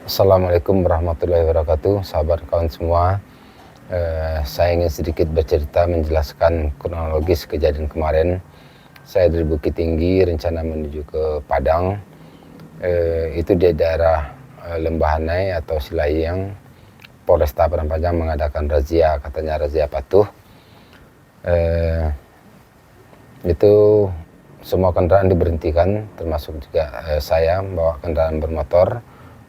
Assalamualaikum warahmatullahi wabarakatuh, sahabat kawan semua. Saya ingin sedikit bercerita menjelaskan kronologis kejadian kemarin. Saya dari Bukit Tinggi, rencana menuju ke Padang. Itu di daerah Lembahanai atau Silayang. Polresta Padang Panjang mengadakan razia, katanya razia patuh. Itu semua kendaraan diberhentikan, termasuk juga saya bawa kendaraan bermotor.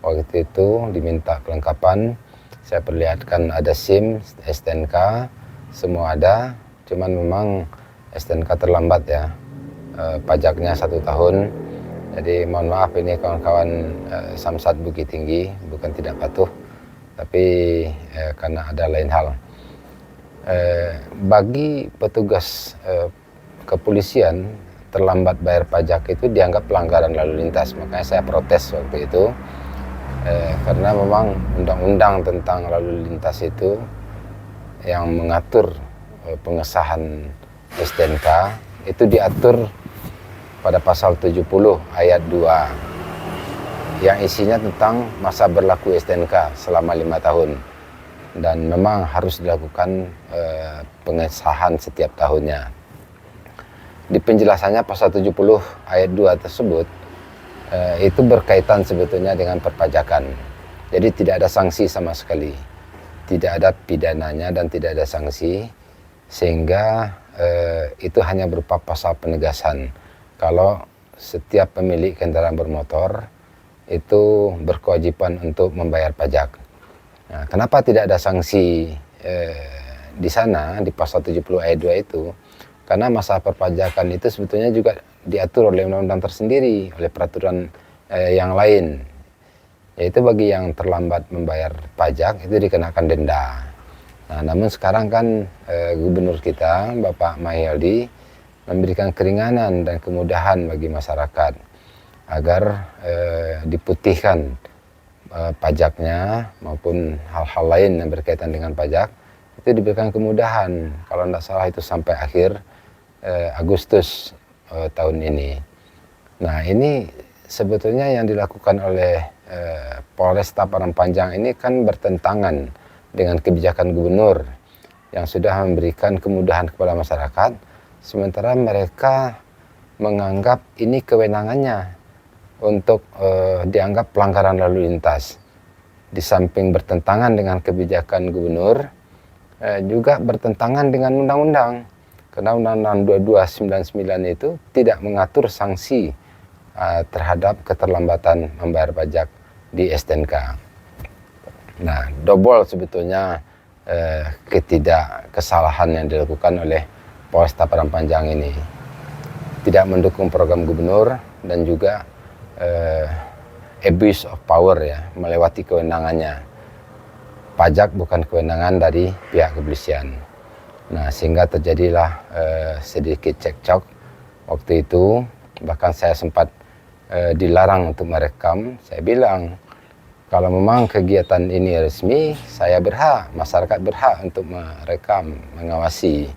Waktu itu diminta kelengkapan, saya perlihatkan ada SIM, STNK, semua ada, cuman memang STNK terlambat ya, pajaknya 1 tahun. Jadi mohon maaf ini kawan-kawan Samsat Bukit Tinggi, bukan tidak patuh, tapi karena ada lain hal. Bagi petugas kepolisian, terlambat bayar pajak itu dianggap pelanggaran lalu lintas, makanya saya protes waktu itu. Karena memang undang-undang tentang lalu lintas itu yang mengatur pengesahan STNK itu diatur pada pasal 70 ayat 2 yang isinya tentang masa berlaku STNK selama 5 tahun, dan memang harus dilakukan pengesahan setiap tahunnya. Di penjelasannya pasal 70 ayat 2 tersebut itu berkaitan sebetulnya dengan perpajakan. Jadi tidak ada sanksi sama sekali, tidak ada pidananya dan tidak ada sanksi, sehingga itu hanya berupa pasal penegasan kalau setiap pemilik kendaraan bermotor itu berkewajiban untuk membayar pajak. Nah, kenapa tidak ada sanksi di sana di pasal 70 ayat 2 itu? Karena masa perpajakan itu sebetulnya juga diatur oleh undang-undang tersendiri, oleh peraturan yang lain, yaitu bagi yang terlambat membayar pajak itu dikenakan denda. Nah, namun sekarang kan gubernur kita Bapak Mahyildi memberikan keringanan dan kemudahan bagi masyarakat agar diputihkan pajaknya maupun hal-hal lain yang berkaitan dengan pajak itu diberikan kemudahan. Kalau tidak salah itu sampai akhir Agustus tahun ini. Nah, ini sebetulnya yang dilakukan oleh Polresta Padang Panjang ini kan bertentangan dengan kebijakan gubernur yang sudah memberikan kemudahan kepada masyarakat, sementara mereka menganggap ini kewenangannya untuk dianggap pelanggaran lalu lintas. Di samping bertentangan dengan kebijakan gubernur, juga bertentangan dengan undang-undang. Karena Undang-Undang 2299 itu tidak mengatur sanksi terhadap keterlambatan membayar pajak di STNK. Nah, double sebetulnya ketidakkesalahan yang dilakukan oleh Polresta Padang Panjang ini. Tidak mendukung program gubernur dan juga abuse of power ya, melewati kewenangannya. Pajak bukan kewenangan dari pihak kepolisian. Nah, sehingga terjadilah sedikit cekcok waktu itu. Bahkan saya sempat dilarang untuk merekam. Saya bilang, kalau memang kegiatan ini resmi, saya berhak, masyarakat berhak untuk merekam, mengawasi.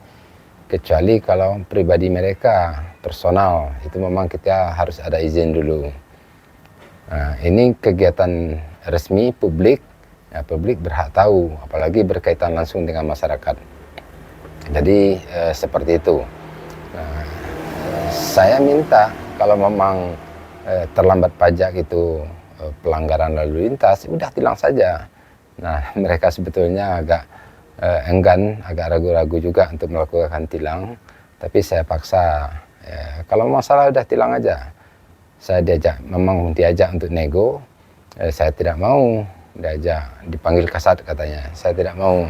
Kecuali kalau pribadi mereka, personal, itu memang kita harus ada izin dulu. Nah, ini kegiatan resmi publik, ya, publik berhak tahu, apalagi berkaitan langsung dengan masyarakat. Jadi seperti itu. Nah, saya minta kalau memang terlambat pajak itu pelanggaran lalu lintas, udah tilang saja. Nah, mereka sebetulnya agak enggan, agak ragu-ragu juga untuk melakukan tilang. Tapi saya paksa, ya, kalau masalah udah tilang aja. Saya memang diajak untuk nego, saya tidak mau. Diajak, dipanggil kasat katanya, saya tidak mau.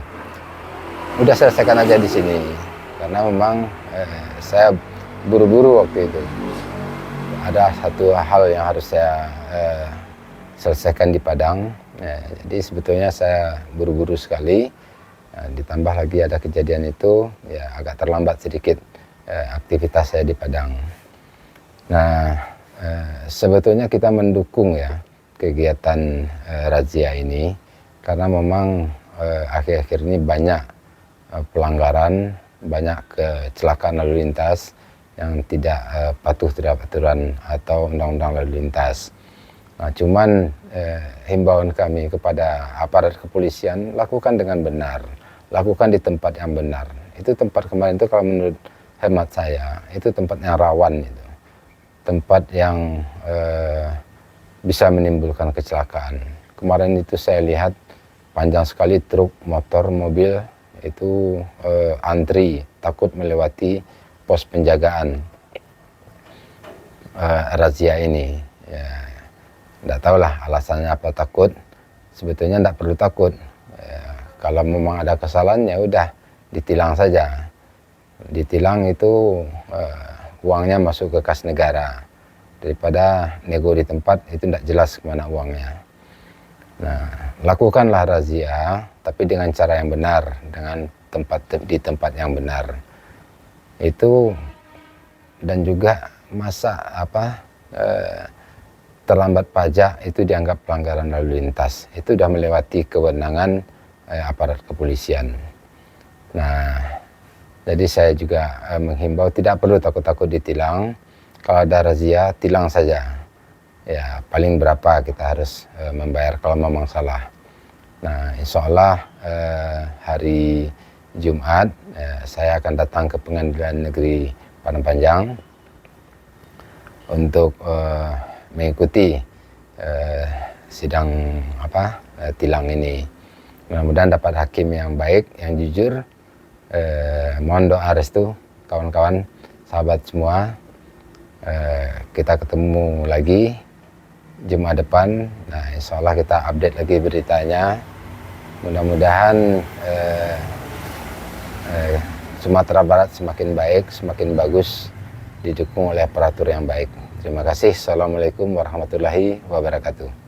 Udah selesaikan aja di sini, karena memang saya buru-buru waktu itu. Ada satu hal yang harus saya selesaikan di Padang, ya, jadi sebetulnya saya buru-buru sekali. Ditambah lagi ada kejadian itu, ya agak terlambat sedikit aktivitas saya di Padang. Nah, sebetulnya kita mendukung ya kegiatan razia ini, karena memang akhir-akhir ini banyak pelanggaran, banyak kecelakaan lalu lintas yang tidak patuh terhadap aturan atau undang-undang lalu lintas. Nah, cuman himbauan kami kepada aparat kepolisian, lakukan dengan benar, lakukan di tempat yang benar. Itu tempat kemarin itu kalau menurut hemat saya itu tempat yang rawan, itu tempat yang bisa menimbulkan kecelakaan. Kemarin itu saya lihat panjang sekali truk, motor, mobil itu antri takut melewati pos penjagaan razia ini. Ya, tidak tahulah alasannya apa takut. Sebetulnya tidak perlu takut. Ya, kalau memang ada kesalahan ya udah ditilang saja. Ditilang itu uangnya masuk ke kas negara, daripada nego di tempat itu tidak jelas kemana uangnya. Nah, lakukanlah razia tapi dengan cara yang benar, dengan di tempat yang benar. Itu dan juga masa terlambat pajak itu dianggap pelanggaran lalu lintas. Itu sudah melewati kewenangan aparat kepolisian. Nah, jadi saya juga menghimbau tidak perlu takut-takut ditilang. Kalau ada razia, tilang saja. Ya, paling berapa kita harus membayar kalau memang salah. Nah, insya Allah hari Jumat saya akan datang ke Pengadilan Negeri Padang Panjang untuk mengikuti sidang tilang ini. Mudah-mudahan dapat hakim yang baik, yang jujur. Mohon doa restu kawan-kawan, sahabat semua. Kita ketemu lagi Jumat depan. Nah, insya Allah kita update lagi beritanya. Mudah-mudahan Sumatera Barat semakin baik, semakin bagus, didukung oleh aparatur yang baik. Terima kasih. Assalamualaikum warahmatullahi wabarakatuh.